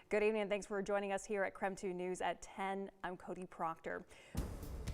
Good evening and thanks for joining us here at KREM 2 News at 10. I'm Cody Proctor.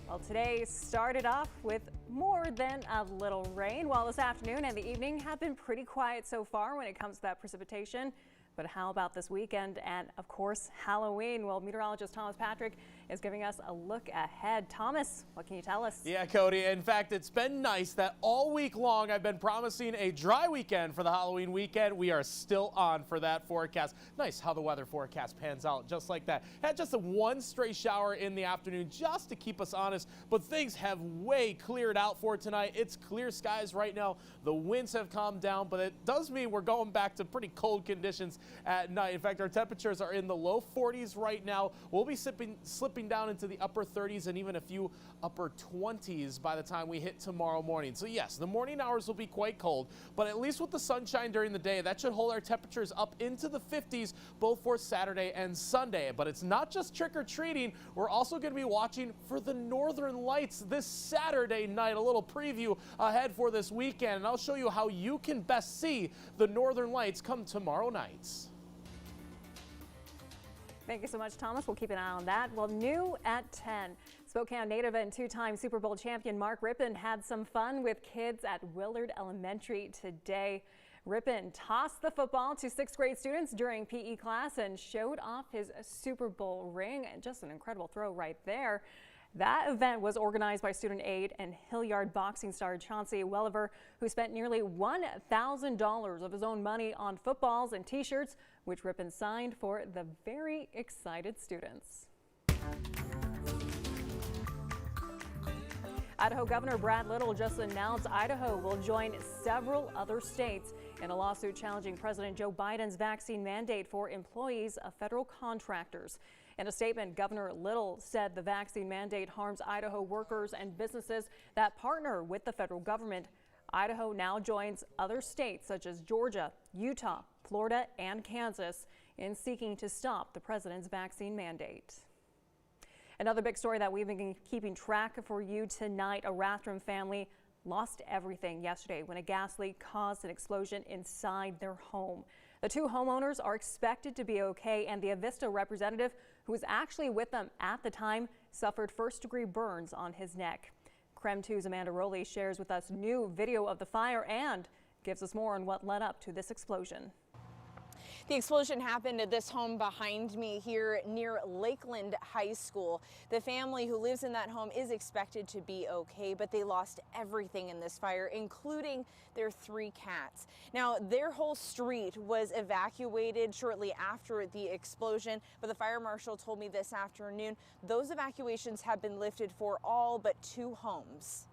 Well, today started off with more than a little rain, while this afternoon and the evening have been pretty quiet so far when it comes to that precipitation. But how about this weekend and, of course, Halloween? Well, meteorologist Thomas Patrick is giving us a look ahead. Thomas, what can you tell us? Yeah, Cody. In fact, it's been nice that all week long I've been promising a dry weekend for the Halloween weekend. We are still on for that forecast. Nice how the weather forecast pans out just like that. Had just a one stray shower in the afternoon just to keep us honest, but things have way cleared out for tonight. It's clear skies right now. The winds have calmed down, but it does mean we're going back to pretty cold conditions at night. In fact, our temperatures are in the low 40s right now. We'll be slipping down into the upper 30s and even a few upper 20s by the time we hit tomorrow morning. So yes, the morning hours will be quite cold, but at least with the sunshine during the day, that should hold our temperatures up into the 50s both for Saturday and Sunday. But it's not just trick-or-treating. We're also going to be watching for the northern lights this Saturday night. A little preview ahead for this weekend, and I'll show you how you can best see the northern lights come tomorrow night. Thank you so much, Thomas. We'll keep an eye on that. Well, new at 10, Spokane native and two-time Super Bowl champion Mark Rippon had some fun with kids at Willard Elementary today. Rippon tossed the football to sixth grade students during PE class and showed off his Super Bowl ring. Just an incredible throw right there. That event was organized by student aide and Hilliard boxing star Chauncey Welliver, who spent nearly $1,000 of his own money on footballs and t-shirts, which Rippon signed for the very excited students. Idaho Governor Brad Little just announced Idaho will join several other states in a lawsuit challenging President Joe Biden's vaccine mandate for employees of federal contractors. In a statement, Governor Little said the vaccine mandate harms Idaho workers and businesses that partner with the federal government. Idaho now joins other states such as Georgia, Utah, Florida, and Kansas in seeking to stop the president's vaccine mandate. Another big story that we've been keeping track of for you tonight, a Rathdrum family lost everything yesterday when a gas leak caused an explosion inside their home. The two homeowners are expected to be okay, and the Avista representative, who was actually with them at the time, suffered first-degree burns on his neck. KREM 2's Amanda Rowley shares with us new video of the fire and gives us more on what led up to this explosion. The explosion happened at this home behind me here near Lakeland High School. The family who lives in that home is expected to be okay, but they lost everything in this fire, including their 3 cats. Now, their whole street was evacuated shortly after the explosion, but the fire marshal told me this afternoon those evacuations have been lifted for all but 2 homes.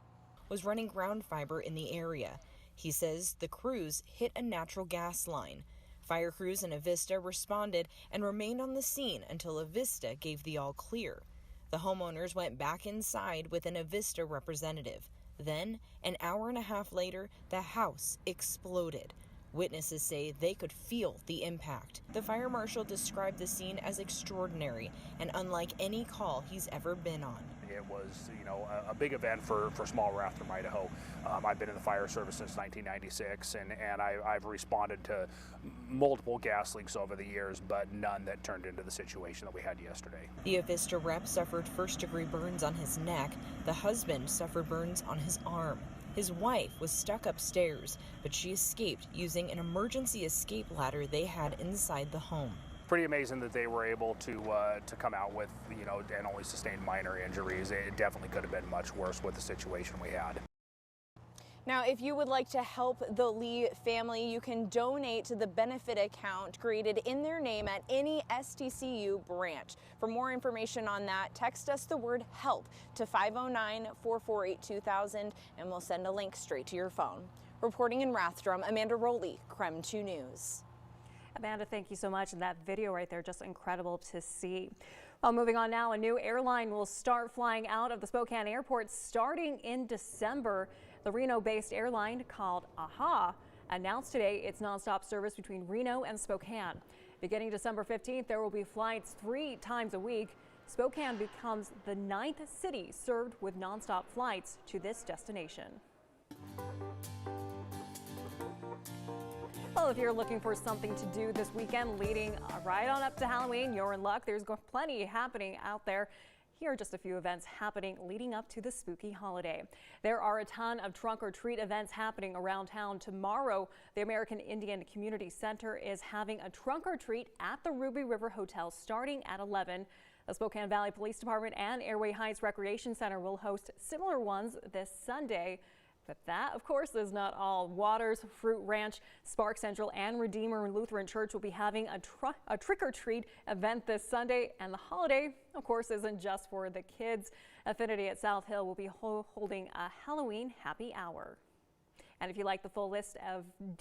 Was running ground fiber in the area. He says the crews hit a natural gas line. Fire crews and Avista responded and remained on the scene until Avista gave the all clear. The homeowners went back inside with an Avista representative. Then, an hour and a half later, the house exploded. Witnesses say they could feel the impact. The fire marshal described the scene as extraordinary and unlike any call he's ever been on. It was, a big event for small Rathdrum, Idaho. I've been in the fire service since 1996, and I've responded to multiple gas leaks over the years, but none that turned into the situation that we had yesterday. The Avista rep suffered first-degree burns on his neck. The husband suffered burns on his arm. His wife was stuck upstairs, but she escaped using an emergency escape ladder they had inside the home. Pretty amazing that they were able to come out with, and only sustained minor injuries. It definitely could have been much worse with the situation we had. Now, if you would like to help the Lee family, you can donate to the benefit account created in their name at any STCU branch. For more information on that, text us the word HELP to 509-448-2000 and we'll send a link straight to your phone. Reporting in Rathdrum, Amanda Rowley, KREM 2 News. Amanda, thank you so much. And that video right there, just incredible to see. Well, moving on now, a new airline will start flying out of the Spokane airport starting in December. The Reno-based airline called AHA announced today its nonstop service between Reno and Spokane. Beginning December 15th, there will be flights 3 times a week. Spokane becomes the 9th city served with nonstop flights to this destination. Well, if you're looking for something to do this weekend leading right on up to Halloween, you're in luck. There's plenty happening out there. Here are just a few events happening leading up to the spooky holiday. There are a ton of trunk or treat events happening around town. Tomorrow, the American Indian Community Center is having a trunk or treat at the Ruby River Hotel starting at 11. The Spokane Valley Police Department and Airway Heights Recreation Center will host similar ones this Sunday. But that, of course, is not all. Waters, Fruit Ranch, Spark Central, and Redeemer Lutheran Church will be having a trick-or-treat event this Sunday. And the holiday, of course, isn't just for the kids. Affinity at South Hill will be holding a Halloween happy hour. And if you like the full list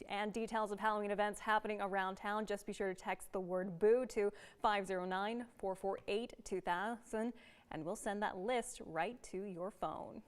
and details of Halloween events happening around town, just be sure to text the word BOO to 509-448-2000, and we'll send that list right to your phone.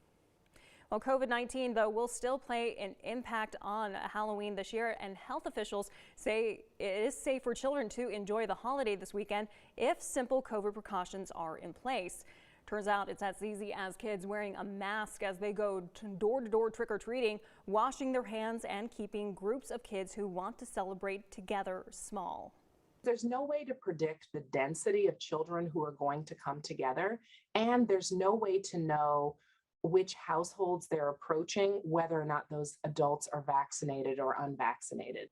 Well, COVID-19, though, will still play an impact on Halloween this year, and health officials say it is safe for children to enjoy the holiday this weekend if simple COVID precautions are in place. Turns out it's as easy as kids wearing a mask as they go door-to-door trick-or-treating, washing their hands, and keeping groups of kids who want to celebrate together small. There's no way to predict the density of children who are going to come together, and there's no way to know which households they're approaching, whether or not those adults are vaccinated or unvaccinated.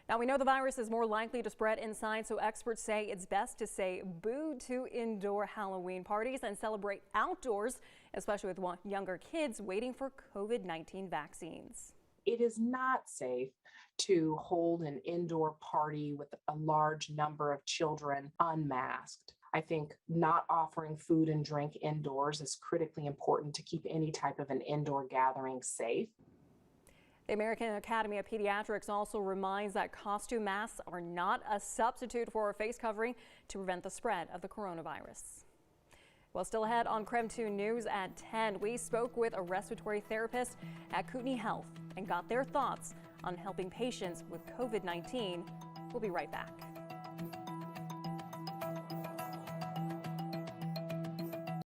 Now, we know the virus is more likely to spread inside, so experts say it's best to say boo to indoor Halloween parties and celebrate outdoors, especially with younger kids waiting for COVID-19 vaccines. It is not safe to hold an indoor party with a large number of children unmasked. I think not offering food and drink indoors is critically important to keep any type of an indoor gathering safe. The American Academy of Pediatrics also reminds that costume masks are not a substitute for a face covering to prevent the spread of the coronavirus. Well, still ahead on KREM 2 News at 10, we spoke with a respiratory therapist at Kootenai Health and got their thoughts on helping patients with COVID-19. We'll be right back.